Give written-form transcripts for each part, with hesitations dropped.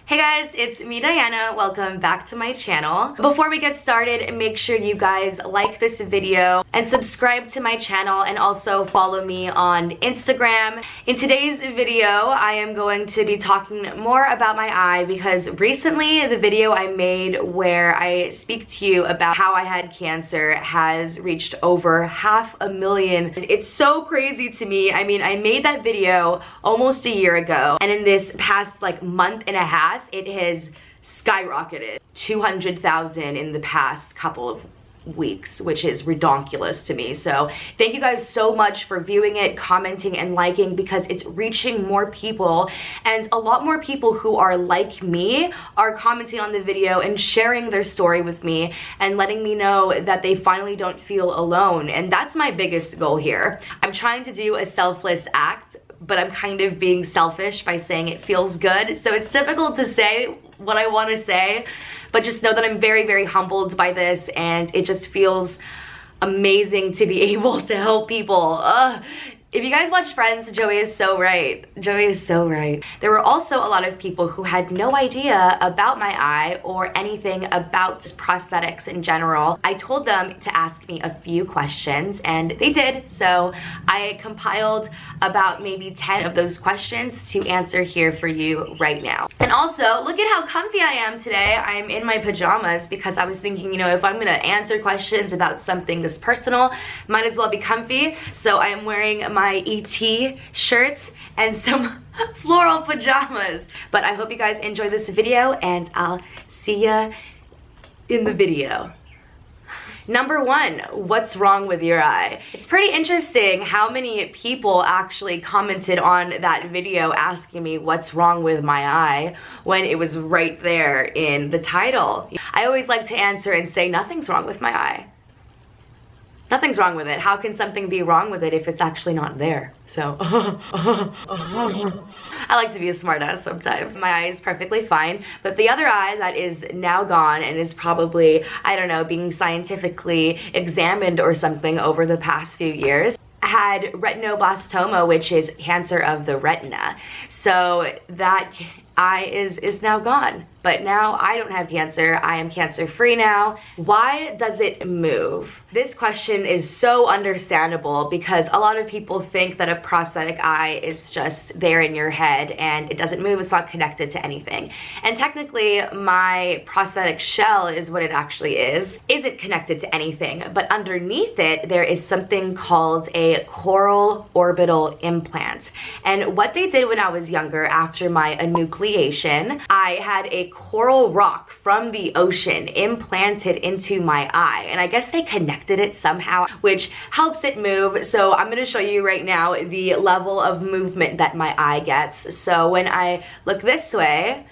Hey guys, it's me, Diana. Welcome back to my channel. Before we get started, make sure you guys like this video and subscribe to my channel, and also follow me on Instagram. In today's video, I am going to be talking more about my eye because recently the video I made where I speak to you about how I had cancer has reached over 500,000. It's so crazy to me. I mean, I made that video almost a year ago, and in this past month and a half, it has skyrocketed 200,000 in the past couple of weeks, which is redonkulous to me. So thank you guys so much for viewing it, commenting, and liking, because it's reaching more people, and a lot more people who are like me are commenting on the video and sharing their story with me and letting me know that they finally don't feel alone. And that's my biggest goal here. I'm trying to do a selfless act, but I'm kind of being selfish by saying it feels good. So it's difficult to say what I want to say, but just know that I'm very, very humbled by this, and it just feels amazing to be able to help people. If you guys watch Friends, Joey is so right. Joey is so right. There were also a lot of people who had no idea about my eye or anything about prosthetics in general. I told them to ask me a few questions, and they did. So I compiled about maybe 10 of those questions to answer here for you right now. And also, look at how comfy I am today. I'm in my pajamas because I was thinking, you know, if I'm gonna answer questions about something this personal, might as well be comfy. So I am wearing my ET shirts and some floral pajamas. But I hope you guys enjoy this video, and I'll see ya in the video. Number one, what's wrong with your eye? It's pretty interesting how many people actually commented on that video asking me what's wrong with my eye when it was right there in the title. I always like to answer and say nothing's wrong with my eye. Nothing's wrong with it. How can something be wrong with it if it's actually not there? So, I like to be a smartass sometimes. My eye is perfectly fine, but the other eye that is now gone and is probably, I don't know, being scientifically examined or something over the past few years, had retinoblastoma, which is cancer of the retina. So that eye is now gone. But now I don't have cancer. I am cancer-free now. Why does it move? This question is so understandable because a lot of people think that a prosthetic eye is just there in your head and it doesn't move, it's not connected to anything. And technically, my prosthetic shell is what it actually isn't connected to anything, but underneath it, there is something called a Corel orbital implant. And what they did when I was younger, after my enucleation, I had a coral rock from the ocean implanted into my eye, and I guess they connected it somehow, which helps it move. So I'm going to show you right now the level of movement that my eye gets. So when I look this way,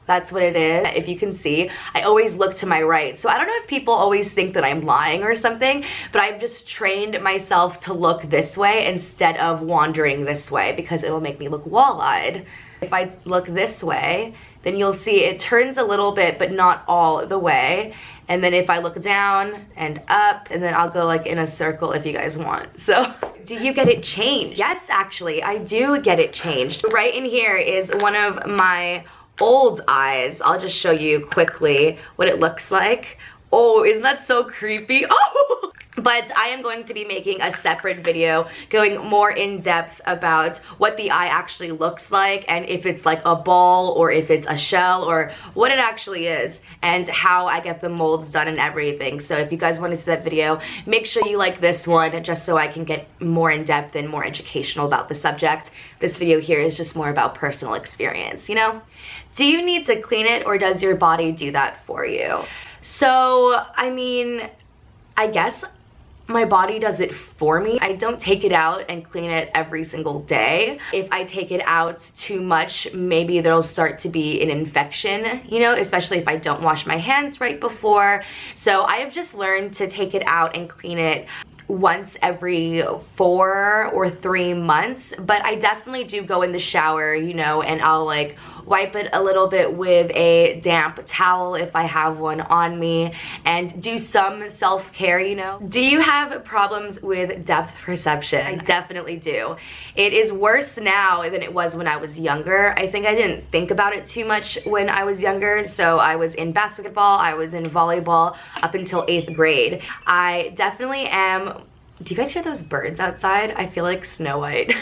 that's what it is. If you can see, I always look to my right. So I don't know if people always think that I'm lying or something, but I've just trained myself to look this way instead of wandering this way because it will make me look wall-eyed. If I look this way, then you'll see it turns a little bit, but not all the way. And then if I look down and up, and then I'll go like in a circle if you guys want. So, do you get it changed? Yes, actually, I do get it changed. Right in here is one of my old eyes. I'll just show you quickly what it looks like. Oh, isn't that so creepy? Oh! But I am going to be making a separate video going more in depth about what the eye actually looks like, and if it's like a ball or if it's a shell or what it actually is, and how I get the molds done and everything. So if you guys want to see that video, make sure you like this one just so I can get more in depth and more educational about the subject. This video here is just more about personal experience, you know? Do you need to clean it, or does your body do that for you? So, I mean, I guess my body does it for me. I don't take it out and clean it every single day. If I take it out too much, maybe there'll start to be an infection, you know, especially if I don't wash my hands right before. So I have just learned to take it out and clean it once every 4 or 3 months, but I definitely do go in the shower, you know, and I'll like wipe it a little bit with a damp towel if I have one on me, and do some self-care, you know. Do you have problems with depth perception? I definitely do. It is worse now than it was when I was younger. I think I didn't think about it too much when I was younger. So I was in basketball, I was in volleyball up until 8th grade. I definitely am. Do you guys hear those birds outside? I feel like Snow White.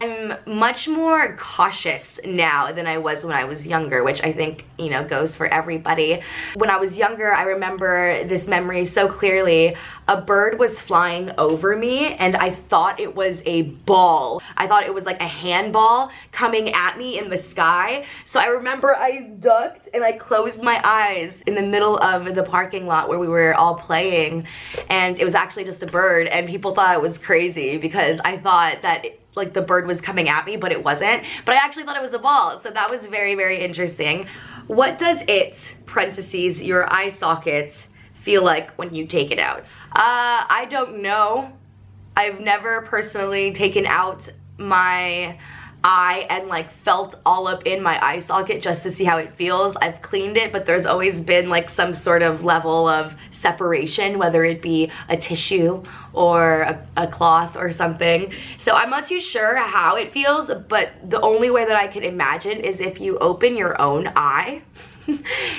I'm much more cautious now than I was when I was younger, which I think, you know, goes for everybody. When I was younger, I remember this memory so clearly. A bird was flying over me and I thought it was a ball. I thought it was like a handball coming at me in the sky. So I remember I ducked and I closed my eyes in the middle of the parking lot where we were all playing, and it was actually just a bird, and people thought it was crazy because I thought that like the bird was coming at me, but it wasn't. But I actually thought it was a ball, so that was very, very interesting. What does it, parentheses, your eye socket, feel like when you take it out? I don't know. I've never personally taken out my eye and like felt all up in my eye socket just to see how it feels. I've cleaned it, but there's always been like some sort of level of separation, whether it be a tissue or a cloth or something. So I'm not too sure how it feels, but the only way that I can imagine is if you open your own eye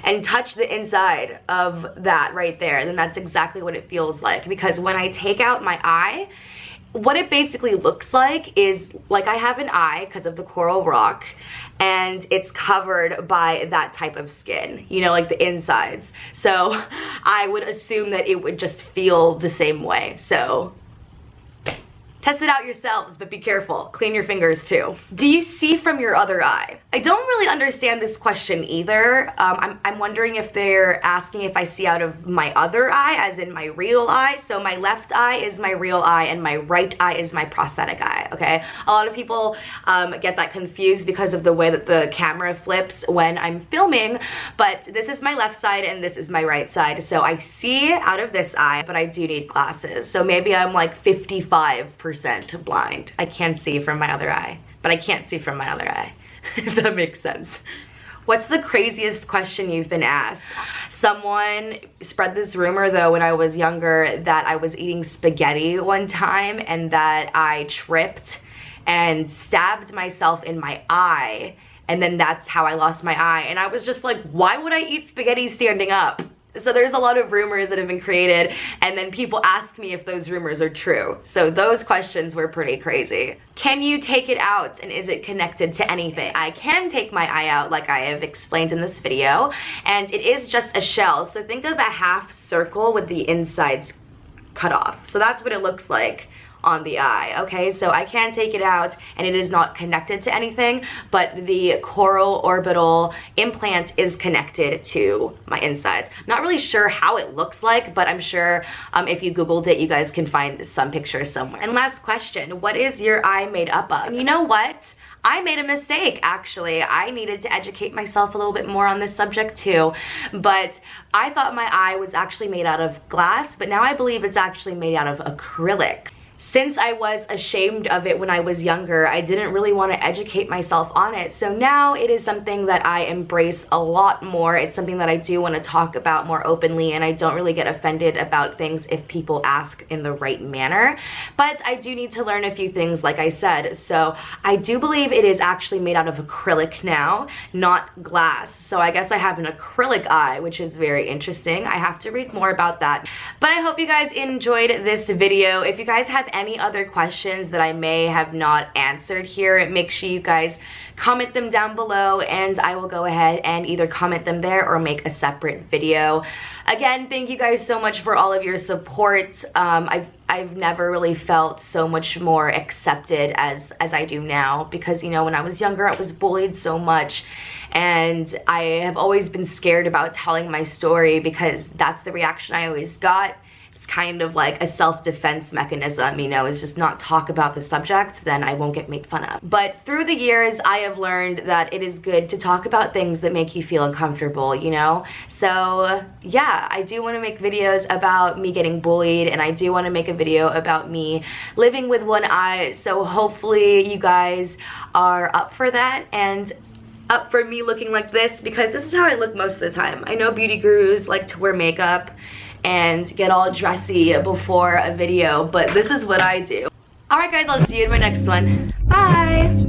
and touch the inside of that right there, then that's exactly what it feels like. Because when I take out my eye, what it basically looks like is like I have an eye because of the coral rock, and it's covered by that type of skin, you know, like the insides. So I would assume that it would just feel the same way. So test it out yourselves, but be careful. Clean your fingers too. Do you see from your other eye? I don't really understand this question either. I'm wondering if they're asking if I see out of my other eye, as in my real eye. So my left eye is my real eye and my right eye is my prosthetic eye, okay? A lot of people get that confused because of the way that the camera flips when I'm filming, but this is my left side and this is my right side. So I see out of this eye, but I do need glasses. So maybe I'm like 55% blind. I can see from my other eye, but I can't see from my other eye, if that makes sense. What's the craziest question you've been asked? Someone spread this rumor though when I was younger that I was eating spaghetti one time and that I tripped and stabbed myself in my eye, and then that's how I lost my eye. And I was just like, why would I eat spaghetti standing up? So there's a lot of rumors that have been created, and then people ask me if those rumors are true. So those questions were pretty crazy. Can you take it out, and is it connected to anything? I can take my eye out like I have explained in this video, and it is just a shell. So think of a half circle with the insides cut off. So that's what it looks like on the eye, okay? So I can take it out and it is not connected to anything, but the coral orbital implant is connected to my insides. Not really sure how it looks like, but I'm sure if you Googled it, you guys can find some pictures somewhere. And last question, what is your eye made up of? And you know what? I made a mistake, actually. I needed to educate myself a little bit more on this subject too, but I thought my eye was actually made out of glass, but now I believe it's actually made out of acrylic. Since I was ashamed of it when I was younger, I didn't really want to educate myself on it. So now it is something that I embrace a lot more. It's something that I do want to talk about more openly, and I don't really get offended about things if people ask in the right manner. But I do need to learn a few things, like I said. So I do believe it is actually made out of acrylic now, not glass. So I guess I have an acrylic eye, which is very interesting. I have to read more about that. But I hope you guys enjoyed this video. If you guys have any other questions that I may have not answered here, make sure you guys comment them down below and I will go ahead and either comment them there or make a separate video. Again, thank you guys so much for all of your support. I've never really felt so much more accepted as I do now, because, you know, when I was younger I was bullied so much, and I have always been scared about telling my story because that's the reaction I always got. it's kind of like a self-defense mechanism, you know, is just not talk about the subject, then I won't get made fun of. But through the years, I have learned that it is good to talk about things that make you feel uncomfortable, you know? So yeah, I do want to make videos about me getting bullied, and I do want to make a video about me living with one eye, so hopefully you guys are up for that and up for me looking like this, because this is how I look most of the time. I know beauty gurus like to wear makeup and get all dressy before a video, but this is what I do. Alright guys, I'll see you in my next one. Bye!